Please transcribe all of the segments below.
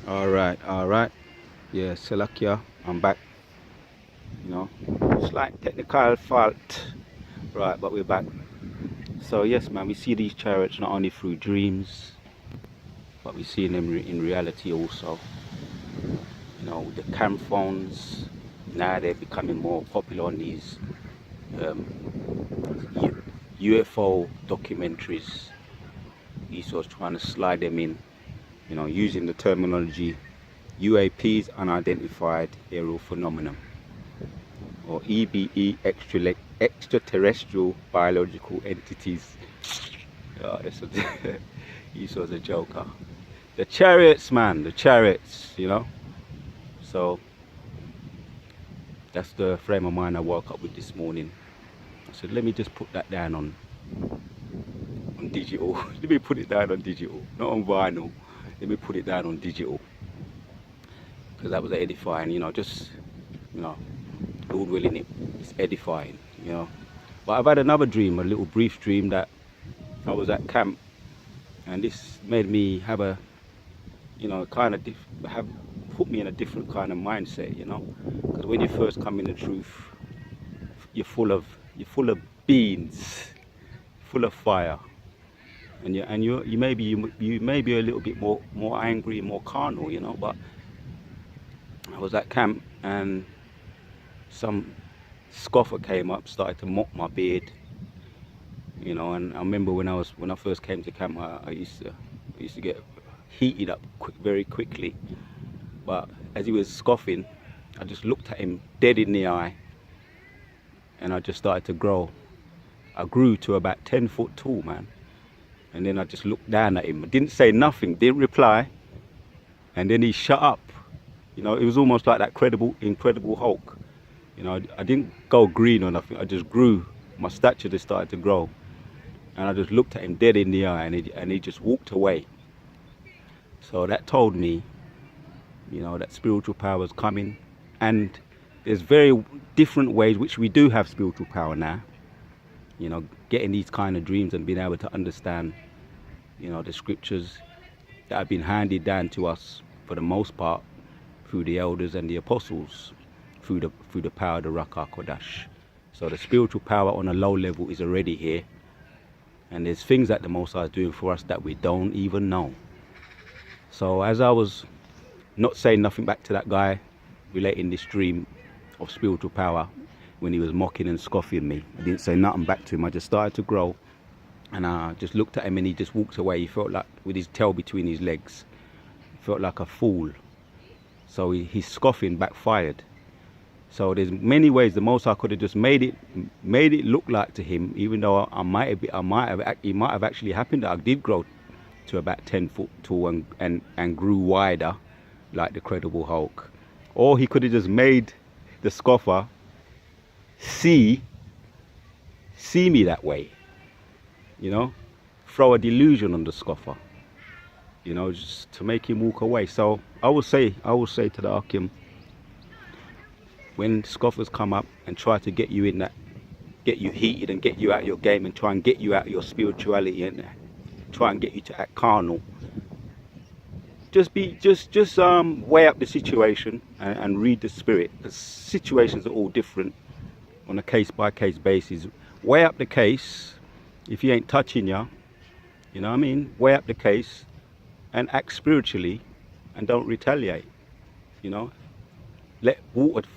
All right. Yeah, Selakia, I'm back. You know, slight technical fault. Right, but we're back. So yes, man, we see these chariots not only through dreams, but we see them in reality also. You know, the cam phones now they're becoming more popular on these UFO documentaries. ESO's trying to slide them in. You know, using the terminology UAPs, unidentified aerial phenomenon, or EBE, extraterrestrial biological entities. Oh, he was a joker. The chariots, man, the chariots, you know. So that's the frame of mind I woke up with this morning. I said, let me just put that down on digital. Let me put it down on digital, not on vinyl. Let me put it down on digital, because that was edifying, you know. Just, you know, Lord willing, it's edifying, you know. But I've had another dream, a little brief dream, that I was at camp, and this made me have a, you know, kind of have put me in a different kind of mindset, you know. Because when you first come in the truth, you're full of beans, full of fire, and you may be a little bit more angry, more carnal, you know. But I was at camp, and some scoffer came up, started to mock my beard, you know. And I remember when I first came to camp, I used to get heated up very quickly. But as he was scoffing, I just looked at him dead in the eye, and I just started to grow. I grew to about 10 foot tall, man. And then I just looked down at him. I didn't say nothing, didn't reply. And then he shut up. You know, it was almost like that Incredible Hulk. You know, I didn't go green or nothing. I just grew. My stature just started to grow. And I just looked at him dead in the eye, and he just walked away. So that told me, you know, that spiritual power is coming. And there's very different ways which we do have spiritual power now. You know, getting these kind of dreams and being able to understand, you know, the scriptures that have been handed down to us for the most part through the elders and the apostles, through the power of the Ruach HaKodesh. So the spiritual power on a low level is already here, and there's things that the Most High is doing for us that we don't even know. So as I was not saying nothing back to that guy relating this dream of spiritual power, when he was mocking and scoffing me, I didn't say nothing back to him. I just started to grow, and I just looked at him, and he just walked away. He felt like, with his tail between his legs, he felt like a fool. So his scoffing backfired. So there's many ways the Most High could have just made it look like to him, even though he might have actually happened that I did grow to about 10 foot tall and grew wider like the Incredible Hulk. Or he could have just made the scoffer see me that way, you know, throw a delusion on the scoffer, you know, just to make him walk away. So I will say to the Akim, when scoffers come up and try to get you heated and get you out of your game and try and get you out of your spirituality and try and get you to act carnal, just weigh up the situation and read the spirit. The situations are all different on a case-by-case basis. Weigh up the case. If he ain't touching you, you know what I mean? Weigh up the case and act spiritually, and don't retaliate, you know? Let water,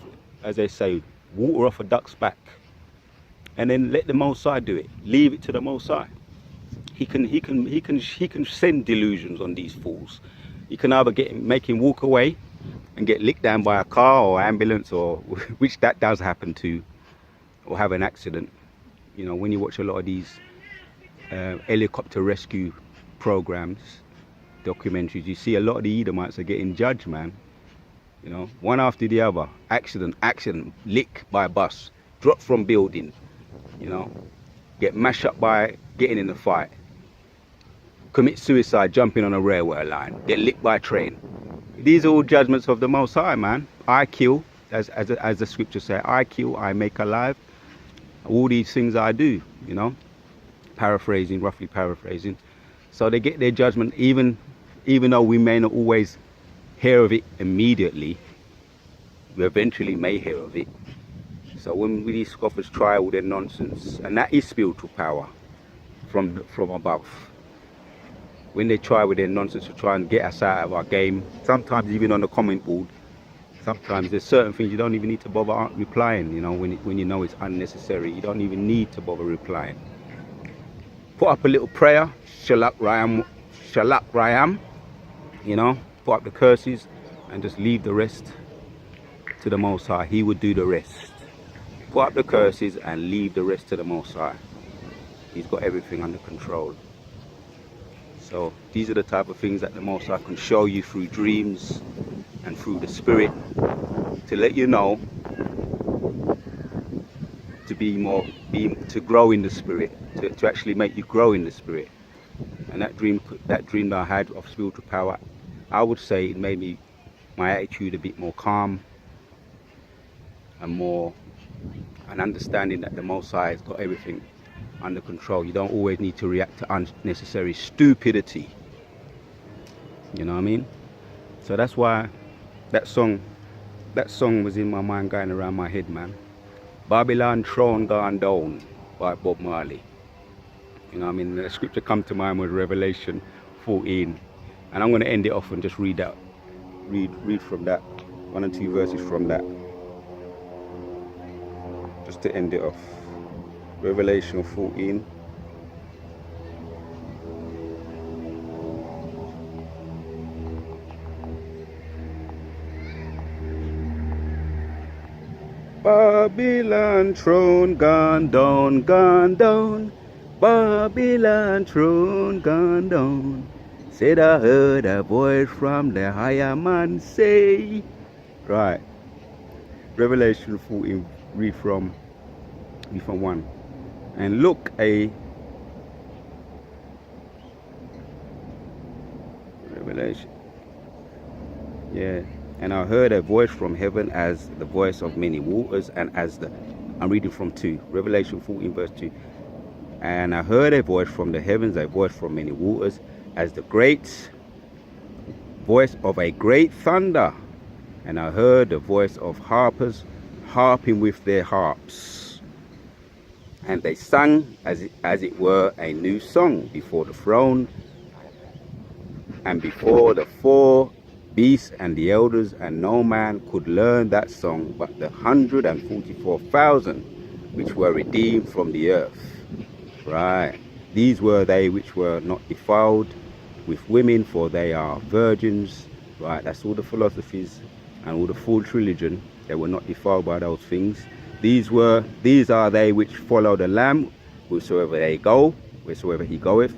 as they say, water off a duck's back, and then let the Most High do it. Leave it to the Most High. He can send delusions on these fools. He can either make him walk away and get licked down by a car or ambulance, or which that does happen to, or have an accident. You know, when you watch a lot of these helicopter rescue programs, documentaries, you see a lot of the Edomites are getting judged, man. You know, one after the other. Accident, lick by a bus, drop from building, you know, get mashed up by getting in a fight, commit suicide jumping on a railway line, get licked by a train. These are all judgments of the Most High, man. I kill, as the scriptures say, I kill, I make alive. All these things I do, you know, roughly paraphrasing. So they get their judgment, even though we may not always hear of it immediately, we eventually may hear of it. So when these scoffers try all their nonsense, and that is spiritual power from above, when they try with their nonsense to try and get us out of our game, sometimes even on the comment board, sometimes there's certain things you don't even need to bother replying, you know, when you know it's unnecessary. You don't even need to bother replying. Put up a little prayer, Shalak Rayam, you know, put up the curses and just leave the rest to the Most High. He would do the rest. Put up the curses and leave the rest to the Most High. He's got everything under control. So these are the type of things that the Most High can show you through dreams and through the Spirit, to let you know, to grow in the Spirit, to actually make you grow in the Spirit. And that dream that I had of spiritual power, I would say it made my attitude a bit more calm and understanding that the Most High has got everything under control. You don't always need to react to unnecessary stupidity. You know what I mean? So that's why that song was in my mind, going around my head, man. Babylon Throne Gone Down by Bob Marley. You know what I mean? The scripture come to mind with Revelation 14. And I'm going to end it off and just read from that. 1 and 2 verses from that. Just to end it off. Revelation 14. Babylon throne gone down, gone down. Babylon throne gone down. Said I heard a voice from the higher man say. Right. Revelation 14, read from 1. And look, Revelation. Yeah. And I heard a voice from heaven as the voice of many waters, and I'm reading from 2, Revelation 14 verse 2. And I heard a voice from the heavens, a voice from many waters, as the great voice of a great thunder. And I heard the voice of harpers harping with their harps. And they sang as it were a new song before the throne and before the 4 beasts and the elders, and no man could learn that song but the 144,000 which were redeemed from the earth. Right. These were they which were not defiled with women, for they are virgins. Right. That's all the philosophies and all the false religion. They were not defiled by those things. These are they which follow the Lamb, wheresoever he goeth.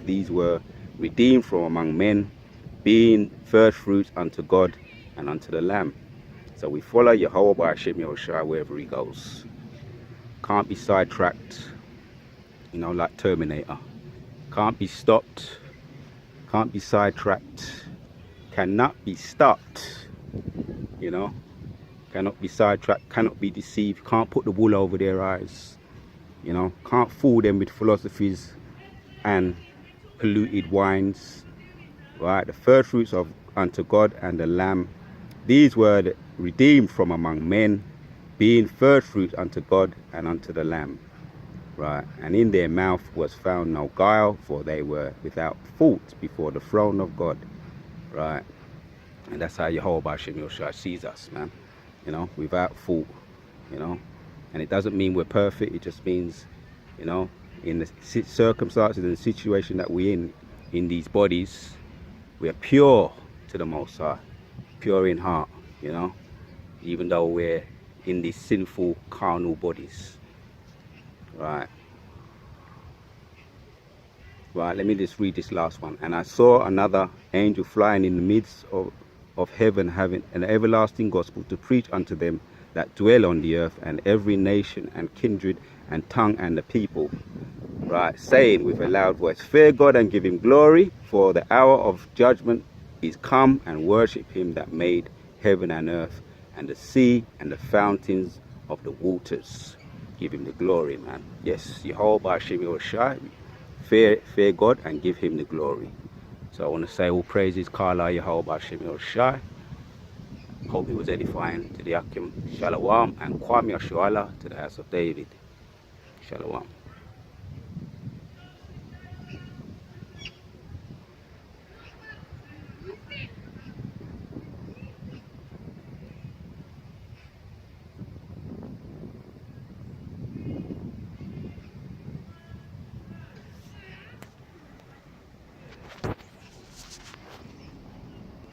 These were redeemed from among men, being first fruits unto God and unto the Lamb. So we follow Yahweh by Hashem Yahushua wherever he goes. Can't be sidetracked, you know, like Terminator. Can't be stopped. Can't be sidetracked. Cannot be stopped, you know. Cannot be sidetracked, cannot be deceived. Can't put the wool over their eyes, you know. Can't fool them with philosophies and polluted wines. Right, the first fruits of unto God and the Lamb. These were redeemed from among men, being first fruits unto God and unto the Lamb. Right, and in their mouth was found no guile, for they were without fault before the throne of God. Right, and that's how Yahweh Hashem Yahushua sees us, man. You know, without fault. You know, and it doesn't mean we're perfect. It just means, you know, in the circumstances and the situation that we're in these bodies, we are pure to the Most High, pure in heart, you know, even though we're in these sinful carnal bodies. Right, let me just read this last one. And I saw another angel flying in the midst of heaven, having an everlasting gospel to preach unto them that dwell on the earth, and every nation and kindred and tongue and the people. Right, saying with a loud voice, fear God and give him glory, for the hour of judgment is come, and worship him that made heaven and earth and the sea and the fountains of the waters. Give him the glory, man. Yes, Yahweh Hashem Yahushua, fear God and give him the glory. So I want to say all praises, Kala Yahweh Hashem Yahushua. Hope it was edifying to the Akim. Shalom and Kwame Ashuala to the house of David. Shalom.